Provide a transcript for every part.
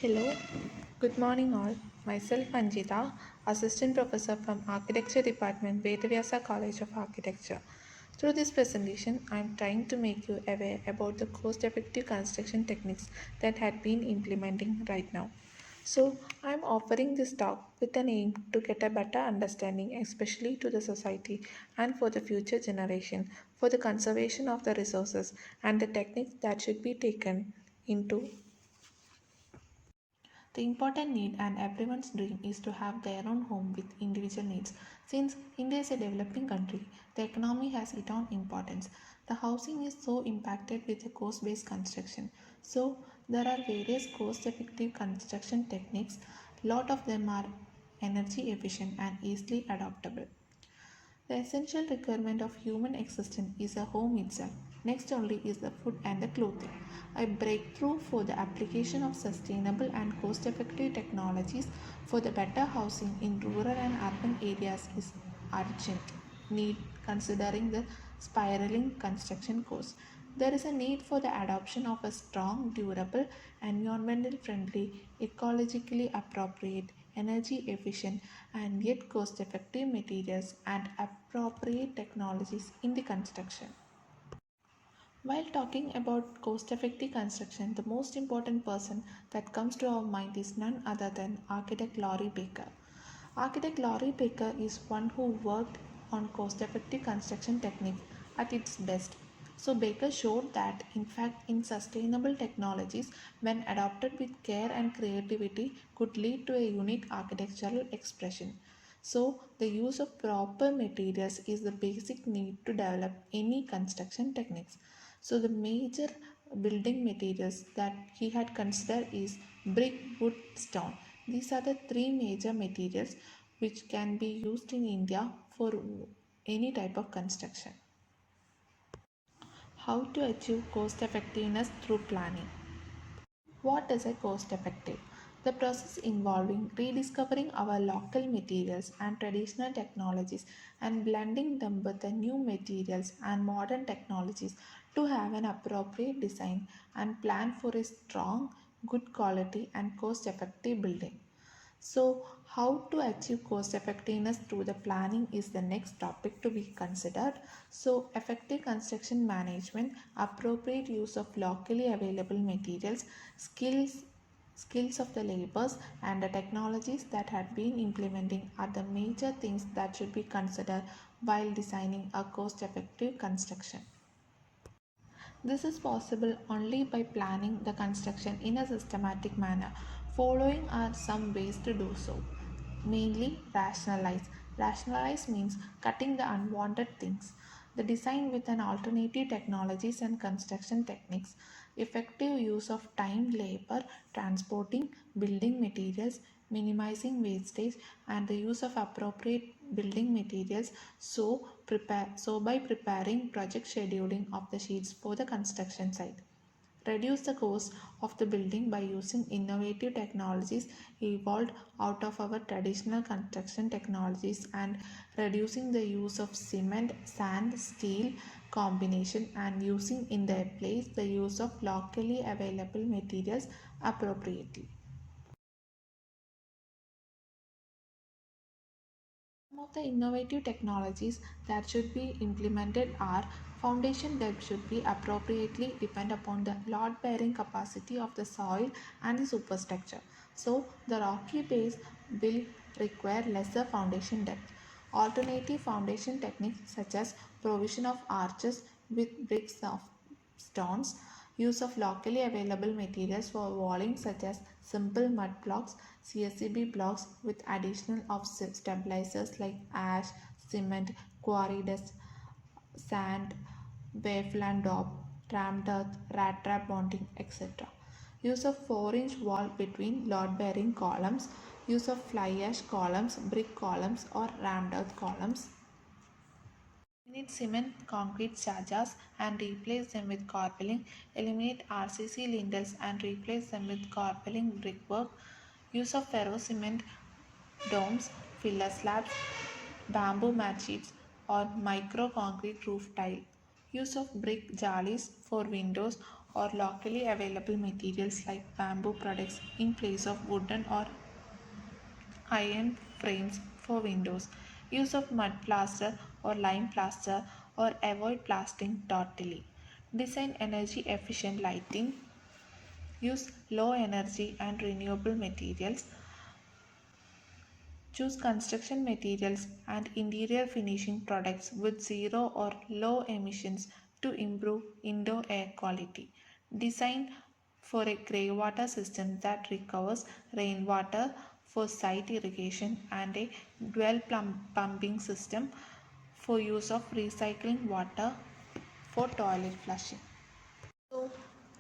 Hello, good morning all. Myself Anjita, Assistant Professor from Architecture Department, Vedavyasa College of Architecture. Through this presentation, I am trying to make you aware about the cost-effective construction techniques that had been implementing right now. So, I am offering this talk with an aim to get a better understanding, especially to the society and for the future generation, for the conservation of the resources and the techniques that should be taken into the important need and everyone's dream is to have their own home with individual needs. Since India is a developing country, the economy has its own importance. The housing is so impacted with the cost based construction. So, there are various cost effective construction techniques. Lot of them are energy efficient and easily adoptable. The essential requirement of human existence is a home itself. Next only is the food and the clothing. A breakthrough for the application of sustainable and cost-effective technologies for the better housing in rural and urban areas is urgent need considering the spiraling construction costs. There is a need for the adoption of a strong, durable, environmental friendly, ecologically appropriate, energy efficient, and yet cost effective materials and appropriate technologies in the construction. While talking about cost effective construction, the most important person that comes to our mind is none other than architect Laurie Baker. Architect Laurie Baker is one who worked on cost effective construction techniques at its best. So, Baker showed that, in fact, in sustainable technologies, when adopted with care and creativity, could lead to a unique architectural expression. So, the use of proper materials is the basic need to develop any construction techniques. So, the major building materials that he had considered is brick, wood, stone. These are the three major materials which can be used in India for any type of construction. How to achieve cost effectiveness through planning? What is a cost effective? The process involving rediscovering our local materials and traditional technologies and blending them with the new materials and modern technologies to have an appropriate design and plan for a strong, good quality and cost effective building. So, how to achieve cost effectiveness through the planning is the next topic to be considered. So, effective construction management, appropriate use of locally available materials, skills of the laborers and the technologies that had been implementing are the major things that should be considered while designing a cost effective construction. This is possible only by planning the construction in a systematic manner. Following are some ways to do so. Mainly, rationalize. Rationalize means cutting the unwanted things. The design with an alternative technologies and construction techniques, effective use of time, labor, transporting, building materials, minimizing wastage, and the use of appropriate building materials. So by preparing project scheduling of the sheets for the construction site. Reduce the cost of the building by using innovative technologies evolved out of our traditional construction technologies and reducing the use of cement, sand, steel combination and using in their place the use of locally available materials appropriately. Some of the innovative technologies that should be implemented are foundation depth should be appropriately depend upon the load bearing capacity of the soil and the superstructure. So the rocky base will require lesser foundation depth. Alternative foundation techniques such as provision of arches with bricks of stones, use of locally available materials for walling such as simple mud blocks, CSCB blocks with additional of stabilizers like ash, cement, quarry dust, sand, waveland daub, rammed earth, rat trap bonding, etc. Use of 4-inch wall between load bearing columns, use of fly ash columns, brick columns or rammed earth columns. Eliminate cement concrete charges and replace them with corbelling. Eliminate RCC lintels and replace them with corbelling brickwork. Use of ferro cement domes, filler slabs, bamboo mat sheets or micro concrete roof tile. Use of brick jalis for windows or locally available materials like bamboo products in place of wooden or iron frames for windows. Use of mud plaster or lime plaster or avoid plastering totally. Design energy efficient lighting. Use low energy and renewable materials. Choose construction materials and interior finishing products with zero or low emissions to improve indoor air quality. Design for a greywater system that recovers rainwater for site irrigation and a dual pumping system for use of recycling water for toilet flushing. So,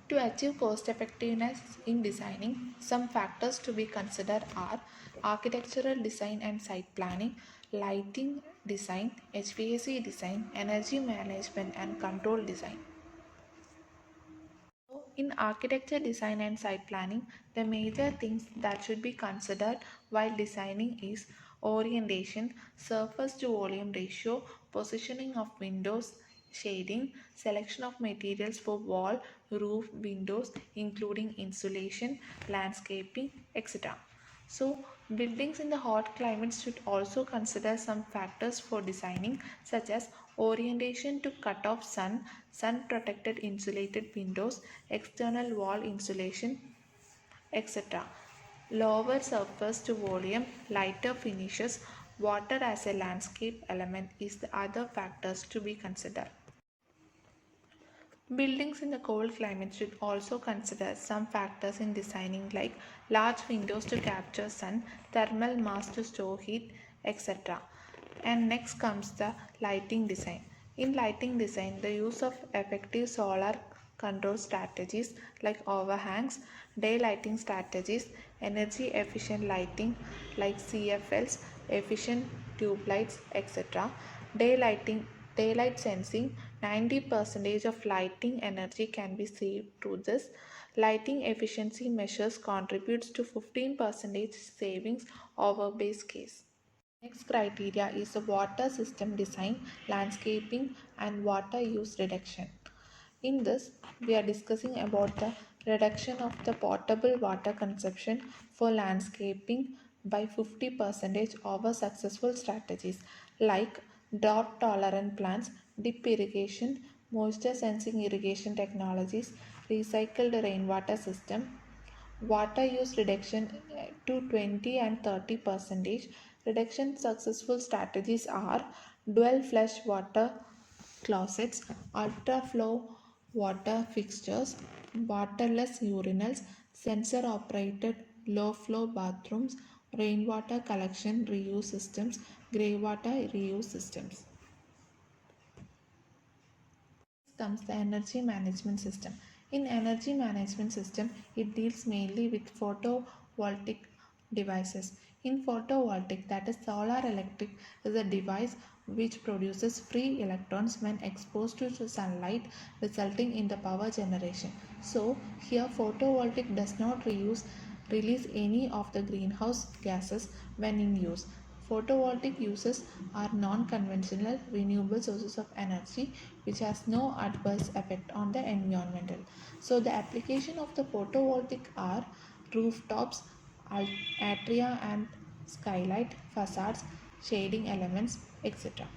to achieve cost effectiveness in designing, some factors to be considered are architectural design and site planning, lighting design, HVAC design, energy management, and control design. So, in architecture design and site planning, the major things that should be considered while designing is orientation, surface to volume ratio, positioning of windows, shading, selection of materials for wall, roof, windows, including insulation, landscaping, etc. So, buildings in the hot climates should also consider some factors for designing, such as orientation to cut off sun, sun protected insulated windows, external wall insulation, etc. Lower surface to volume, lighter finishes, water as a landscape element is the other factors to be considered. Buildings in the cold climate should also consider some factors in designing like large windows to capture sun, thermal mass to store heat, etc. And next comes the lighting design. In lighting design, the use of effective solar control strategies like overhangs, day lighting strategies, energy efficient lighting like CFLs, efficient tube lights, etc. Daylighting Daylight sensing 90% of lighting energy can be saved through this. Lighting efficiency measures contributes to 15% savings over base case. Next criteria is the water system design, landscaping and water use reduction. In this, we are discussing about the reduction of the potable water consumption for landscaping by 50% over successful strategies like drought tolerant plants, dip irrigation, moisture sensing irrigation technologies, recycled rainwater system, water use reduction to 20 and 30 percentage. Reduction successful strategies are dual flush water closets, ultra flow water fixtures, waterless urinals, sensor operated low flow bathrooms, rainwater collection reuse systems, greywater reuse systems. Comes the energy management system. In energy management system, it deals mainly with photovoltaic devices. In photovoltaic, that is solar electric, is a device which produces free electrons when exposed to sunlight, resulting in the power generation. So here photovoltaic does not release any of the greenhouse gases when in use. Photovoltaic uses are non-conventional renewable sources of energy which has no adverse effect on the environmental. So the application of the photovoltaic are rooftops, atria and skylight, facades, shading elements, etc.